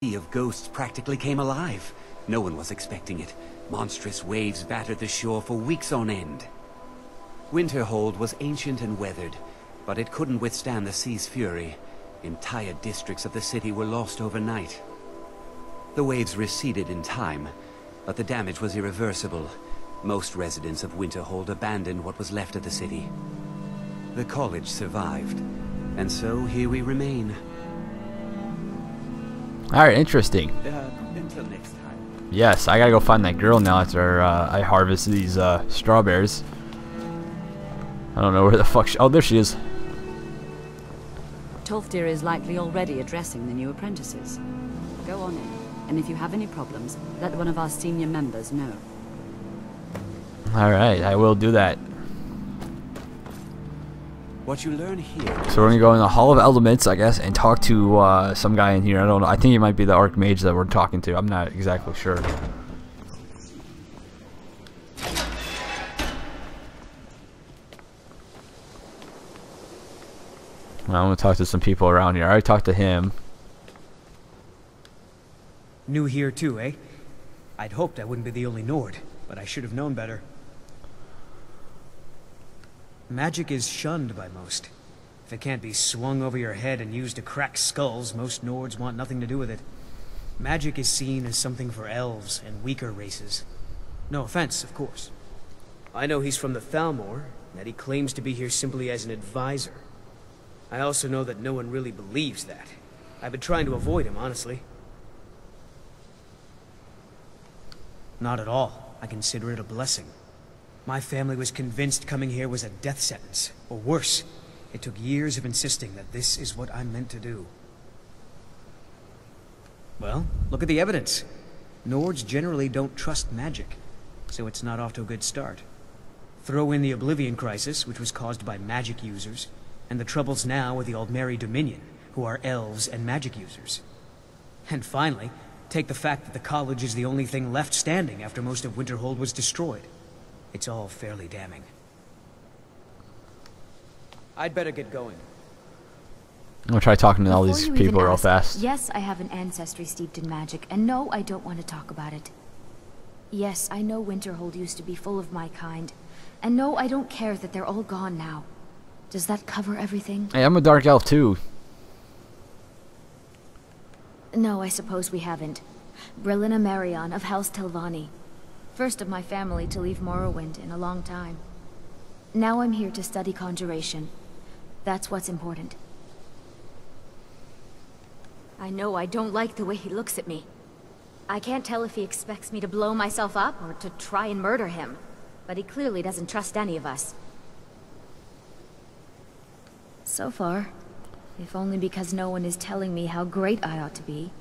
sea of ghosts practically came alive. No one was expecting it. Monstrous waves battered the shore for weeks on end. Winterhold was ancient and weathered, but it couldn't withstand the sea's fury. Entire districts of the city were lost overnight. The waves receded in time, but the damage was irreversible. Most residents of Winterhold abandoned what was left of the city. The college survived, and so here we remain. Alright, interesting. Until next time. Yes, I gotta go find that girl now after I harvest these strawberries. I don't know where the fuck oh, there she is. Tolfdir is likely already addressing the new apprentices. Go on in, and if you have any problems, let one of our senior members know. Alright, I will do that. What you learn here. So we're gonna go in the Hall of Elements, I guess, and talk to some guy in here. I don't know. I think he might be the Archmage that we're talking to. I'm not exactly sure. I'm gonna talk to some people around here. I already talked to him. New here too, eh? I'd hoped I wouldn't be the only Nord, but I should have known better. Magic is shunned by most. If it can't be swung over your head and used to crack skulls, most Nords want nothing to do with it. Magic is seen as something for elves and weaker races. No offense, of course. I know he's from the Thalmor, and that he claims to be here simply as an advisor. I also know that no one really believes that. I've been trying to avoid him, honestly. Not at all. I consider it a blessing. My family was convinced coming here was a death sentence, or worse. It took years of insisting that this is what I'm meant to do. Well, look at the evidence. Nords generally don't trust magic, so it's not off to a good start. Throw in the Oblivion Crisis, which was caused by magic users, and the troubles now with the Aldmeri Dominion, who are elves and magic users. And finally, take the fact that the college is the only thing left standing after most of Winterhold was destroyed. It's all fairly damning. I'd better get going. I'm gonna try talking to all Before these you people even real ask, fast. Yes, I have an ancestry steeped in magic, and no, I don't want to talk about it. Yes, I know Winterhold used to be full of my kind, and no, I don't care that they're all gone now. Does that cover everything? Hey, I'm a dark elf too. No, I suppose we haven't. Brillina Marion of House Telvanni. First of my family to leave Morrowind in a long time. Now I'm here to study conjuration. That's what's important. I know I don't like the way he looks at me. I can't tell if he expects me to blow myself up or to try and murder him. But he clearly doesn't trust any of us. So far, if only because no one is telling me how great I ought to be.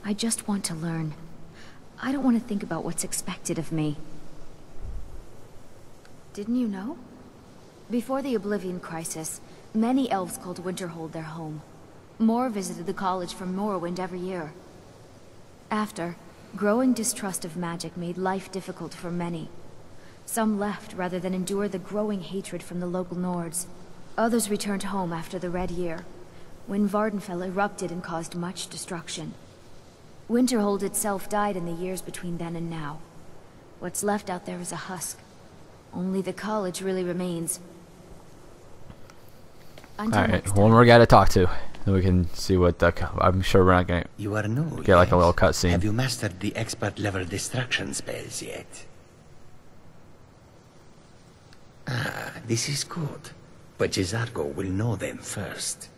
I just want to learn. I don't want to think about what's expected of me. Didn't you know? Before the Oblivion Crisis, many elves called Winterhold their home. More visited the college from Morrowind every year. After, growing distrust of magic made life difficult for many. Some left rather than endure the growing hatred from the local Nords. Others returned home after the Red Year, when Vardenfell erupted and caused much destruction. Winterhold itself died in the years between then and now. What's left out there is a husk. Only the college really remains. Alright, one more guy to talk to. Then we can see what the... I'm sure we're not going You are new, to get like a yes. little cutscene. Have you mastered the expert level destruction spells yet? Ah, this is good. But J'zargo will know them first.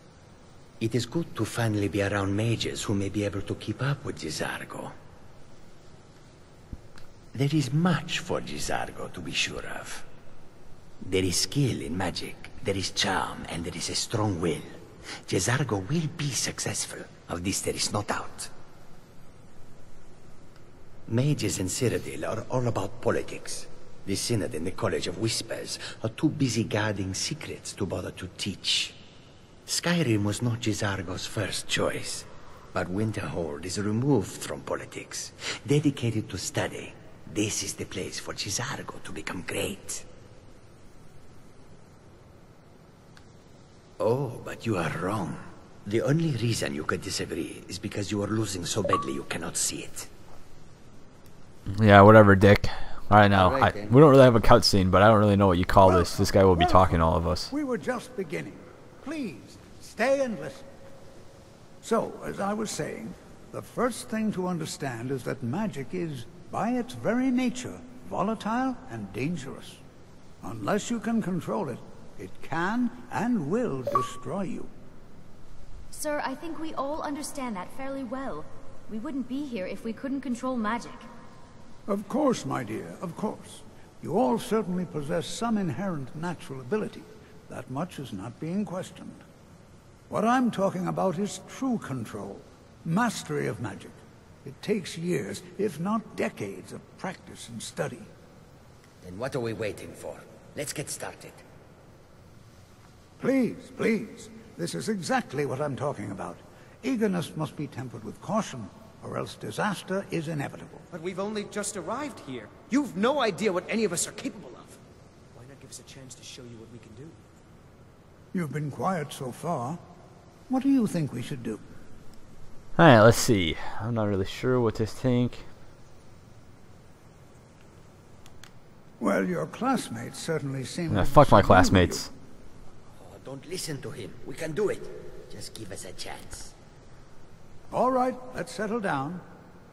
It is good to finally be around mages who may be able to keep up with J'zargo. There is much for J'zargo to be sure of. There is skill in magic, there is charm, and there is a strong will. J'zargo will be successful, of this there is no doubt. Mages in Cyrodiil are all about politics. The Synod and the College of Whispers are too busy guarding secrets to bother to teach. Skyrim was not J'zargo's first choice, but Winterhold is removed from politics, dedicated to study. This is the place for J'zargo to become great. Oh, but you are wrong. The only reason you could disagree is because you are losing so badly you cannot see it. Yeah, whatever, Dick. Alright, now, All right, then. we don't really have a cutscene, but I don't really know what you call this. This guy will be talking to all of us. We were just beginning. Please, stay and listen. So, as I was saying, the first thing to understand is that magic is, by its very nature, volatile and dangerous. Unless you can control it, it can and will destroy you. Sir, I think we all understand that fairly well. We wouldn't be here if we couldn't control magic. Of course, my dear, of course. You all certainly possess some inherent natural ability. That much is not being questioned. What I'm talking about is true control, mastery of magic. It takes years, if not decades, of practice and study. Then what are we waiting for? Let's get started. Please, please. This is exactly what I'm talking about. Eagerness must be tempered with caution, or else disaster is inevitable. But we've only just arrived here. You've no idea what any of us are capable of. Why not give us a chance to show you what we can do? You've been quiet so far. What do you think we should do? Alright, let's see. I'm not really sure what to think. Well, your classmates certainly seem to Fuck my disagree with classmates. Oh, don't listen to him. We can do it. Just give us a chance. you. All right, let's settle down.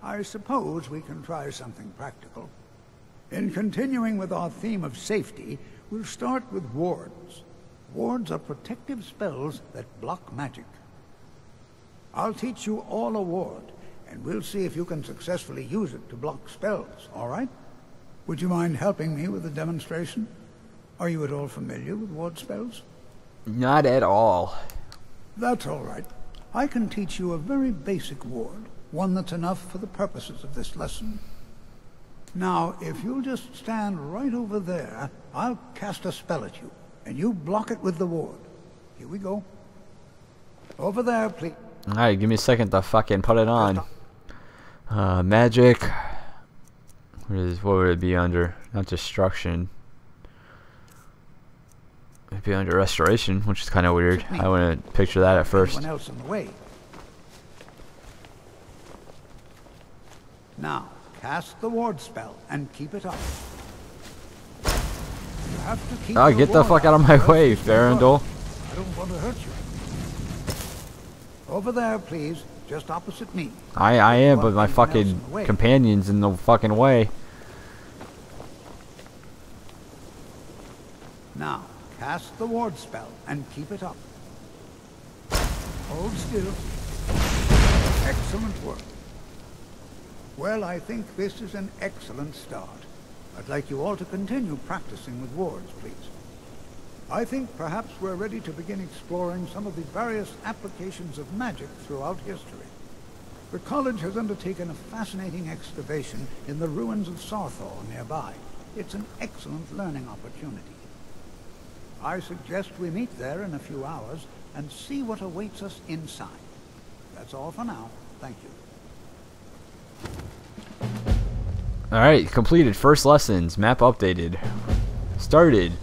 I suppose we can try something practical. In continuing with our theme of safety, we'll start with wards. Wards are protective spells that block magic. I'll teach you all a ward, and we'll see if you can successfully use it to block spells, all right? Would you mind helping me with the demonstration? Are you at all familiar with ward spells? Not at all. That's all right. I can teach you a very basic ward, one that's enough for the purposes of this lesson. Now, if you'll just stand right over there, I'll cast a spell at you, and you block it with the ward. Here we go. Over there, please. Alright, give me a second to fucking put it on. Magic. What would it be under? Not destruction. It'd be under restoration, which is kind of weird. I wouldn't picture that at first. Anyone else in the way? Now, cast the ward spell and keep it up. You have to keep Oh, your get the ward fuck up, out of my or else way, it's no good. Farandol. I don't want to hurt you. Over there, please, just opposite me. I am, but Want my anyone else fucking in the way? companion's in the fucking way. Now, cast the ward spell and keep it up. Hold still. Excellent work. Well, I think this is an excellent start. I'd like you all to continue practicing with wards, please. I think perhaps we're ready to begin exploring some of the various applications of magic throughout history. The college has undertaken a fascinating excavation in the ruins of Sarthor nearby. It's an excellent learning opportunity. I suggest we meet there in a few hours and see what awaits us inside. That's all for now. Thank you. Alright, completed. First lessons. Map updated. Started.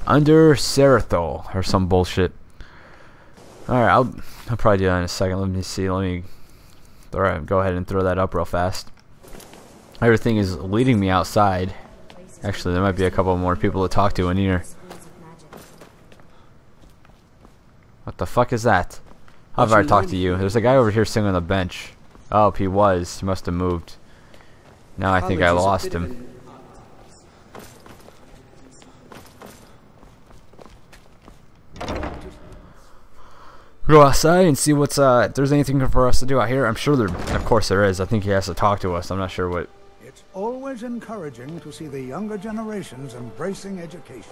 Under Sarathol or some bullshit. Alright, I'll probably do that in a second. Let me see. Let me go ahead and throw that up real fast. Everything is leading me outside. Actually, there might be a couple more people to talk to in here. What the fuck is that? How have I talked to you? There's a guy over here sitting on the bench. Oh, he was. He must have moved. Now I think I lost him. Go outside and see what's if there's anything for us to do out here. I'm sure there, of course there is. I think he has to talk to us. I'm not sure what. It's always encouraging to see the younger generations embracing education.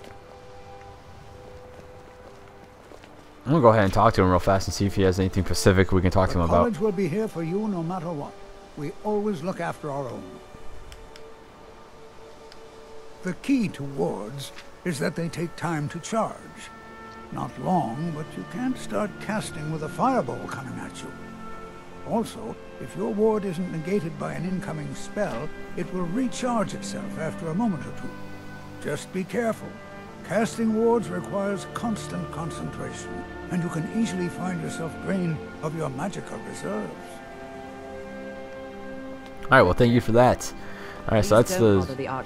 I'm gonna go ahead and talk to him real fast and see if he has anything specific we can talk to him The about. college will be here for you no matter what. We always look after our own. The key to wards is that they take time to charge. Not long, but you can't start casting with a fireball coming at you. Also, if your ward isn't negated by an incoming spell, it will recharge itself after a moment or two. Just be careful. Casting wards requires constant concentration, and you can easily find yourself drained of your magical reserves. Alright, well, thank you for that. Alright, so Please that's don't the bother the